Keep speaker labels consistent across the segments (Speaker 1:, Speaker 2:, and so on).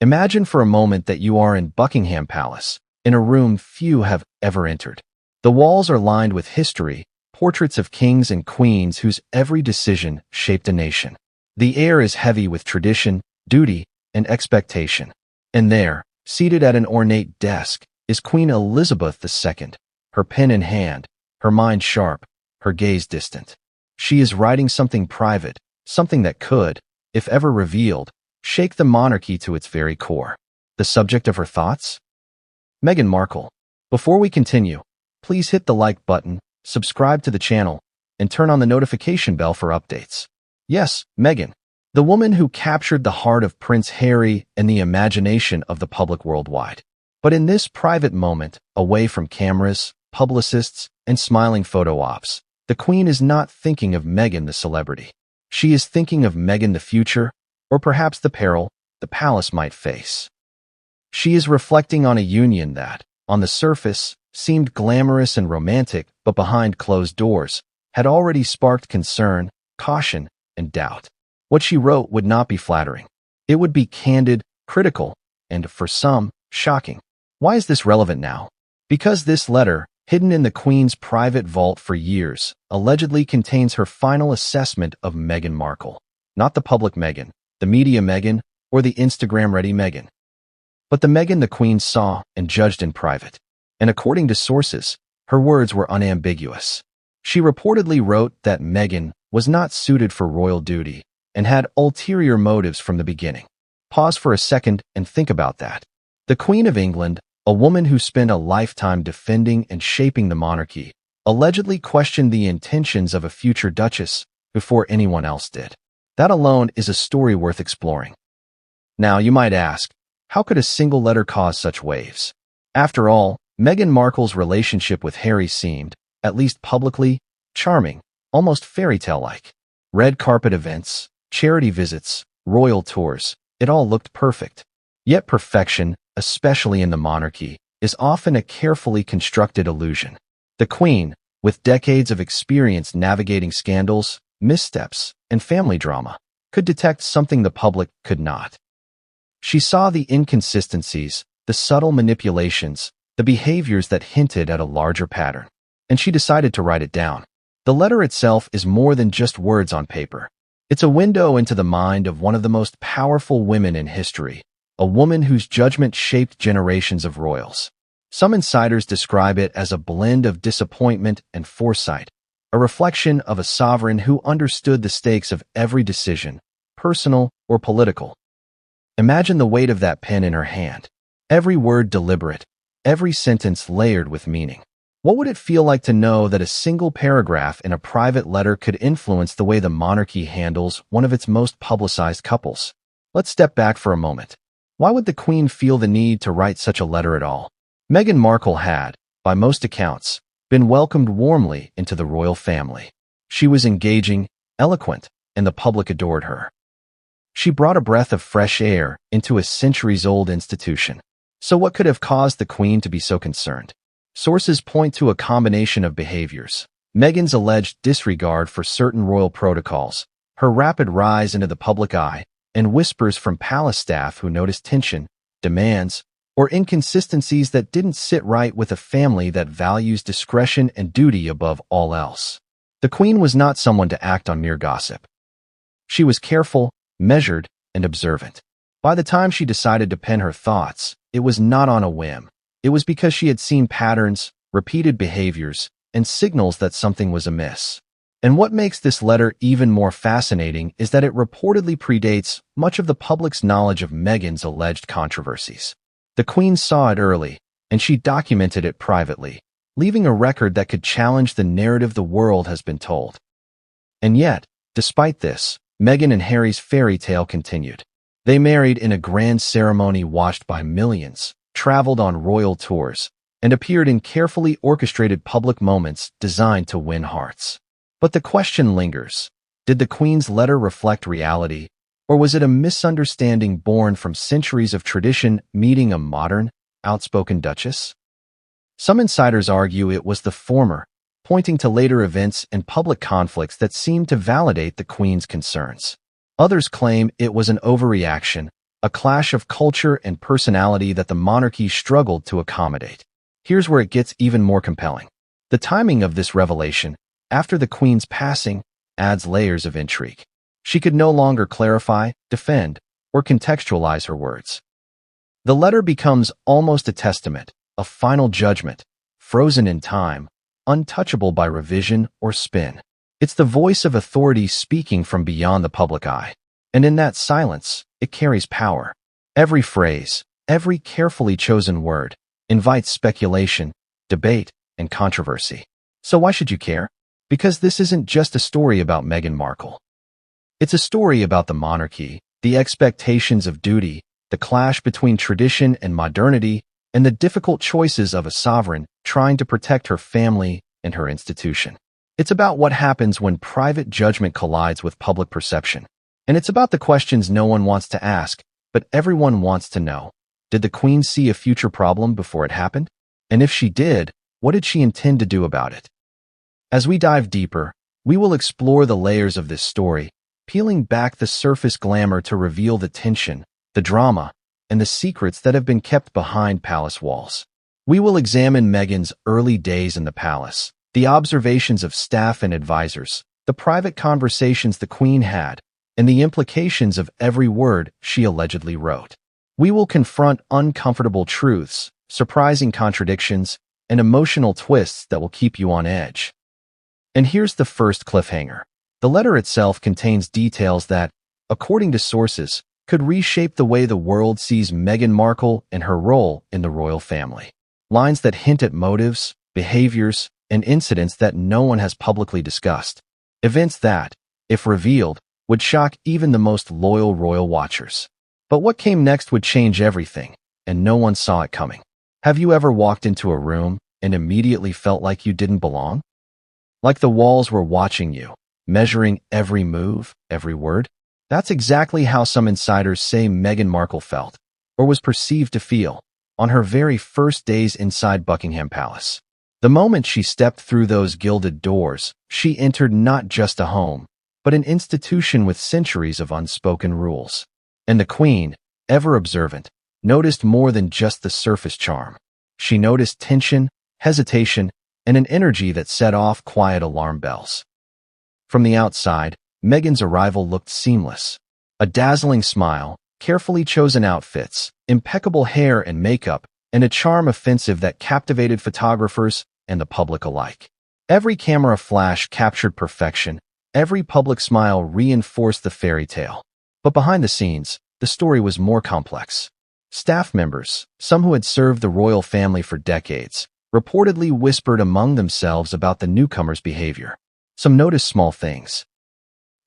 Speaker 1: Imagine for a moment that you are in Buckingham Palace, in a room few have ever entered. The walls are lined with history, portraits of kings and queens whose every decision shaped a nation. The air is heavy with tradition, duty, and expectation. And there, seated at an ornate desk, is Queen Elizabeth II, her pen in hand, her mind sharp, her gaze distant. She is writing something private, something that could, if ever revealed, shake the monarchy to its very core. The subject of her thoughts? Meghan Markle. Before we continue, please hit the like button, subscribe to the channel, and turn on the notification bell for updates. Yes, Meghan, the woman who captured the heart of Prince Harry and the imagination of the public worldwide. But in this private moment, away from cameras, publicists, and smiling photo ops, the Queen is not thinking of Meghan the celebrity. She is thinking of Meghan the future, or perhaps the peril the palace might face. She is reflecting on a union that, on the surface, seemed glamorous and romantic, but behind closed doors, had already sparked concern, caution, and doubt. What she wrote would not be flattering. It would be candid, critical, and, for some, shocking. Why is this relevant now? Because this letter, hidden in the Queen's private vault for years, allegedly contains her final assessment of Meghan Markle. Not the public Meghan, the media Meghan, or the Instagram-ready Meghan, but the Meghan the Queen saw and judged in private. And according to sources, her words were unambiguous. She reportedly wrote that Meghan was not suited for royal duty and had ulterior motives from the beginning. Pause for a second and think about that. The Queen of England, a woman who spent a lifetime defending and shaping the monarchy, allegedly questioned the intentions of a future duchess before anyone else did. That alone is a story worth exploring. Now, you might ask, how could a single letter cause such waves? After all, Meghan Markle's relationship with Harry seemed, at least publicly, charming, almost fairy tale-like. Red carpet events, charity visits, royal tours, it all looked perfect. Yet perfection, especially in the monarchy, is often a carefully constructed illusion. The Queen, with decades of experience navigating scandals, missteps, and family drama, could detect something the public could not. She saw the inconsistencies, the subtle manipulations, the behaviors that hinted at a larger pattern, and she decided to write it down. The letter itself is more than just words on paper. It's a window into the mind of one of the most powerful women in history, a woman whose judgment shaped generations of royals. Some insiders describe it as a blend of disappointment and foresight, a reflection of a sovereign who understood the stakes of every decision, personal or political. Imagine the weight of that pen in her hand, every word deliberate, every sentence layered with meaning. What would it feel like to know that a single paragraph in a private letter could influence the way the monarchy handles one of its most publicized couples? Let's step back for a moment. Why would the Queen feel the need to write such a letter at all? Meghan Markle had, by most accounts, been welcomed warmly into the royal family. She was engaging, eloquent, and the public adored her. She brought a breath of fresh air into a centuries-old institution. So what could have caused the Queen to be so concerned? Sources point to a combination of behaviors. Meghan's alleged disregard for certain royal protocols, her rapid rise into the public eye, and whispers from palace staff who noticed tension, demands, or inconsistencies that didn't sit right with a family that values discretion and duty above all else. The Queen was not someone to act on mere gossip. She was careful, measured, and observant. By the time she decided to pen her thoughts, it was not on a whim. It was because she had seen patterns, repeated behaviors, and signals that something was amiss. And what makes this letter even more fascinating is that it reportedly predates much of the public's knowledge of Meghan's alleged controversies. The Queen saw it early, and she documented it privately, leaving a record that could challenge the narrative the world has been told. And yet, despite this, Meghan and Harry's fairy tale continued. They married in a grand ceremony watched by millions, traveled on royal tours, and appeared in carefully orchestrated public moments designed to win hearts. But the question lingers. Did the Queen's letter reflect reality, or was it a misunderstanding born from centuries of tradition meeting a modern, outspoken duchess? Some insiders argue it was the former, pointing to later events and public conflicts that seemed to validate the Queen's concerns. Others claim it was an overreaction, a clash of culture and personality that the monarchy struggled to accommodate. Here's where it gets even more compelling. The timing of this revelation, after the Queen's passing, adds layers of intrigue. She could no longer clarify, defend, or contextualize her words. The letter becomes almost a testament, a final judgment, frozen in time, untouchable by revision or spin. It's the voice of authority speaking from beyond the public eye. And in that silence, it carries power. Every phrase, every carefully chosen word, invites speculation, debate, and controversy. So why should you care? Because this isn't just a story about Meghan Markle. It's a story about the monarchy, the expectations of duty, the clash between tradition and modernity, and the difficult choices of a sovereign trying to protect her family and her institution. It's about what happens when private judgment collides with public perception. And it's about the questions no one wants to ask, but everyone wants to know. Did the Queen see a future problem before it happened? And if she did, what did she intend to do about it? As we dive deeper, we will explore the layers of this story, peeling back the surface glamour to reveal the tension, the drama, and the secrets that have been kept behind palace walls. We will examine Meghan's early days in the palace, the observations of staff and advisors, the private conversations the Queen had, and the implications of every word she allegedly wrote. We will confront uncomfortable truths, surprising contradictions, and emotional twists that will keep you on edge. And here's the first cliffhanger. The letter itself contains details that, according to sources, could reshape the way the world sees Meghan Markle and her role in the royal family. Lines that hint at motives, behaviors, and incidents that no one has publicly discussed. Events that, if revealed, would shock even the most loyal royal watchers. But what came next would change everything, and no one saw it coming. Have you ever walked into a room and immediately felt like you didn't belong? Like the walls were watching you, measuring every move, every word? That's exactly how some insiders say Meghan Markle felt, or was perceived to feel, on her very first days inside Buckingham Palace. The moment she stepped through those gilded doors, she entered not just a home, but an institution with centuries of unspoken rules. And the Queen, ever observant, noticed more than just the surface charm. She noticed tension, hesitation, and an energy that set off quiet alarm bells. From the outside, Meghan's arrival looked seamless. A dazzling smile, carefully chosen outfits, impeccable hair and makeup, and a charm offensive that captivated photographers and the public alike. Every camera flash captured perfection, every public smile reinforced the fairy tale. But behind the scenes, the story was more complex. Staff members, some who had served the royal family for decades, reportedly whispered among themselves about the newcomer's behavior. Some noticed small things.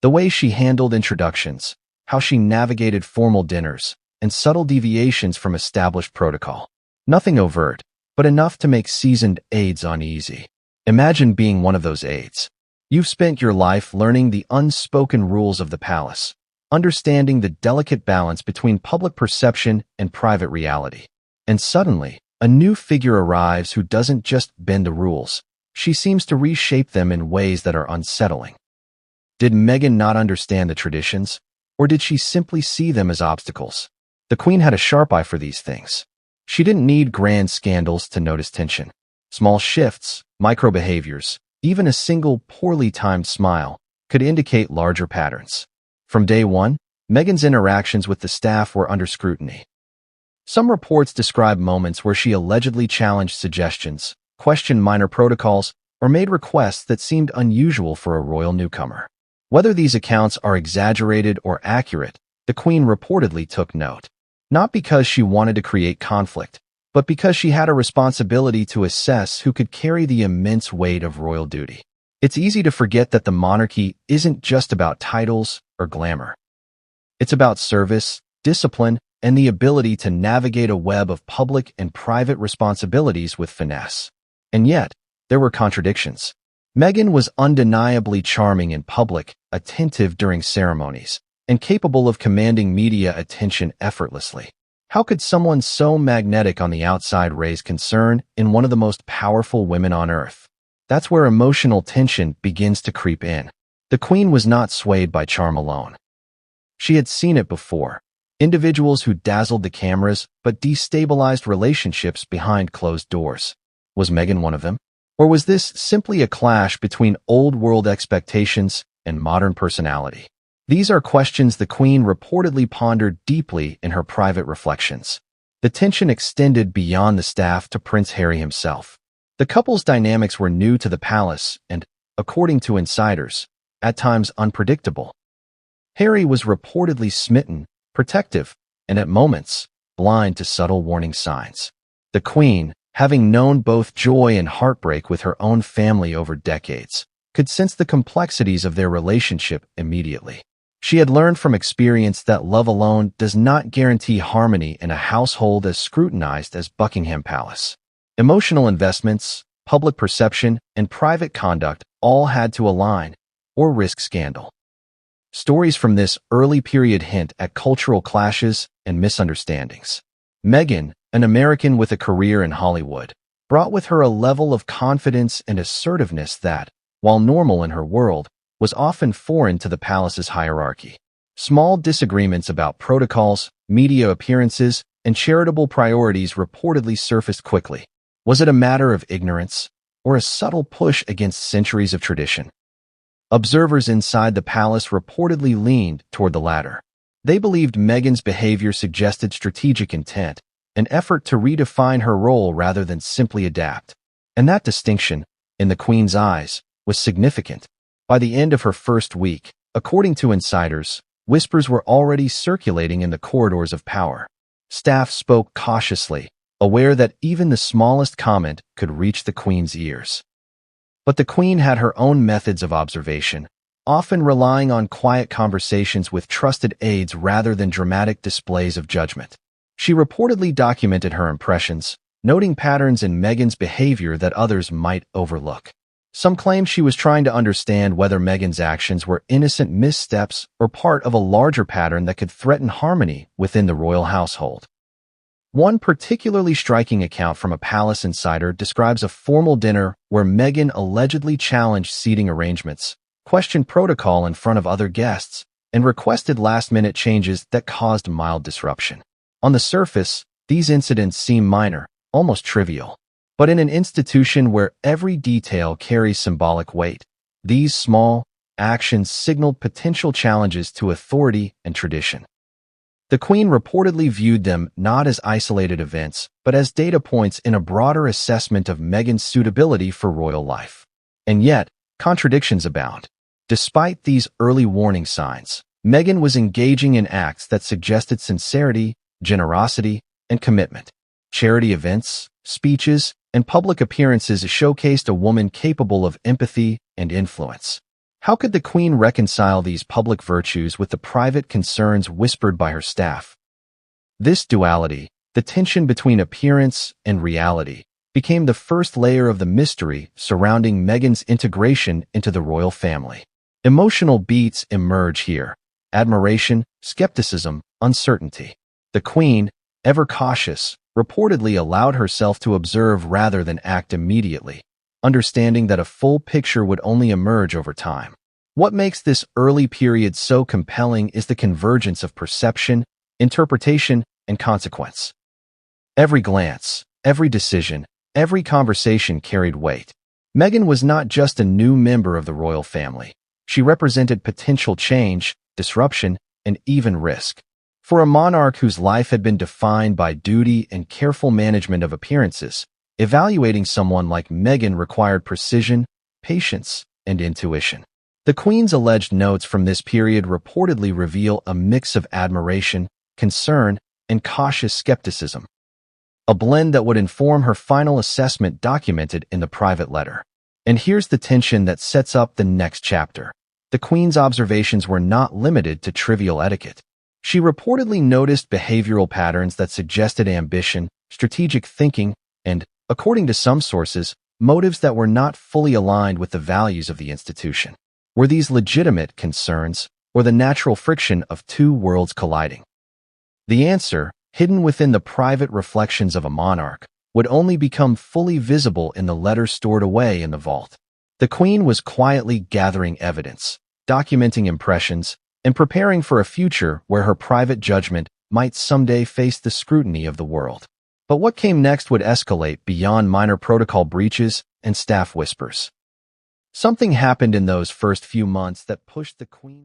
Speaker 1: The way she handled introductions, how she navigated formal dinners, and subtle deviations from established protocol. Nothing overt, but enough to make seasoned aides uneasy. Imagine being one of those aides. You've spent your life learning the unspoken rules of the palace, understanding the delicate balance between public perception and private reality. And suddenly, a new figure arrives who doesn't just bend the rules. She seems to reshape them in ways that are unsettling. Did Meghan not understand the traditions, or did she simply see them as obstacles? The Queen had a sharp eye for these things. She didn't need grand scandals to notice tension. Small shifts, micro-behaviors, even a single poorly timed smile could indicate larger patterns. From day one, Meghan's interactions with the staff were under scrutiny. Some reports describe moments where she allegedly challenged suggestions, questioned minor protocols, or made requests that seemed unusual for a royal newcomer. Whether these accounts are exaggerated or accurate, the Queen reportedly took note. Not because she wanted to create conflict, but because she had a responsibility to assess who could carry the immense weight of royal duty. It's easy to forget that the monarchy isn't just about titles or glamour. It's about service, discipline, and the ability to navigate a web of public and private responsibilities with finesse. And yet, there were contradictions. Meghan was undeniably charming in public, attentive during ceremonies, and capable of commanding media attention effortlessly. How could someone so magnetic on the outside raise concern in one of the most powerful women on earth? That's where emotional tension begins to creep in. The Queen was not swayed by charm alone. She had seen it before. individuals who dazzled the cameras but destabilized relationships behind closed doors. Was Meghan one of them? Or was this simply a clash between old-world expectations and modern personality? These are questions the Queen reportedly pondered deeply in her private reflections. The tension extended beyond the staff to Prince Harry himself. The couple's dynamics were new to the palace and, according to insiders, at times unpredictable. Harry was reportedly smitten, protective, and at moments, blind to subtle warning signs. The Queen, having known both joy and heartbreak with her own family over decades, could sense the complexities of their relationship immediately. She had learned from experience that love alone does not guarantee harmony in a household as scrutinized as Buckingham Palace. Emotional investments, public perception, and private conduct all had to align, or risk scandal. Stories from this early period hint at cultural clashes and misunderstandings. Meghan, an American with a career in Hollywood, brought with her a level of confidence and assertiveness that, while normal in her world, was often foreign to the palace's hierarchy. Small disagreements about protocols, media appearances, and charitable priorities reportedly surfaced quickly. Was it a matter of ignorance, or a subtle push against centuries of tradition? Observers inside the palace reportedly leaned toward the latter. They believed Meghan's behavior suggested strategic intent, an effort to redefine her role rather than simply adapt. And that distinction, in the Queen's eyes, was significant. By the end of her first week, according to insiders, whispers were already circulating in the corridors of power. Staff spoke cautiously, aware that even the smallest comment could reach the Queen's ears. But the Queen had her own methods of observation, often relying on quiet conversations with trusted aides rather than dramatic displays of judgment. She reportedly documented her impressions, noting patterns in Meghan's behavior that others might overlook. Some claimed she was trying to understand whether Meghan's actions were innocent missteps or part of a larger pattern that could threaten harmony within the royal household. One particularly striking account from a palace insider describes a formal dinner where Meghan allegedly challenged seating arrangements, questioned protocol in front of other guests, and requested last-minute changes that caused mild disruption. On the surface, these incidents seem minor, almost trivial. But in an institution where every detail carries symbolic weight, these small actions signaled potential challenges to authority and tradition. The Queen reportedly viewed them not as isolated events, but as data points in a broader assessment of Meghan's suitability for royal life. And yet, contradictions abound. Despite these early warning signs, Meghan was engaging in acts that suggested sincerity, generosity, and commitment. Charity events, speeches, and public appearances showcased a woman capable of empathy and influence. How could the Queen reconcile these public virtues with the private concerns whispered by her staff? This duality, the tension between appearance and reality, became the first layer of the mystery surrounding Meghan's integration into the royal family. Emotional beats emerge here: admiration, skepticism, uncertainty. The Queen, ever cautious, reportedly allowed herself to observe rather than act immediately, understanding that a full picture would only emerge over time. What makes this early period so compelling is the convergence of perception, interpretation, and consequence. Every glance, every decision, every conversation carried weight. Meghan was not just a new member of the royal family. She represented potential change, disruption, and even risk. For a monarch whose life had been defined by duty and careful management of appearances, evaluating someone like Meghan required precision, patience, and intuition. The Queen's alleged notes from this period reportedly reveal a mix of admiration, concern, and cautious skepticism, a blend that would inform her final assessment documented in the private letter. And here's the tension that sets up the next chapter. The Queen's observations were not limited to trivial etiquette. She reportedly noticed behavioral patterns that suggested ambition, strategic thinking, and, according to some sources, motives that were not fully aligned with the values of the institution. Were these legitimate concerns, or the natural friction of two worlds colliding? The answer, hidden within the private reflections of a monarch, would only become fully visible in the letters stored away in the vault. The Queen was quietly gathering evidence, documenting impressions, and preparing for a future where her private judgment might someday face the scrutiny of the world. But what came next would escalate beyond minor protocol breaches and staff whispers. Something happened in those first few months that pushed the Queen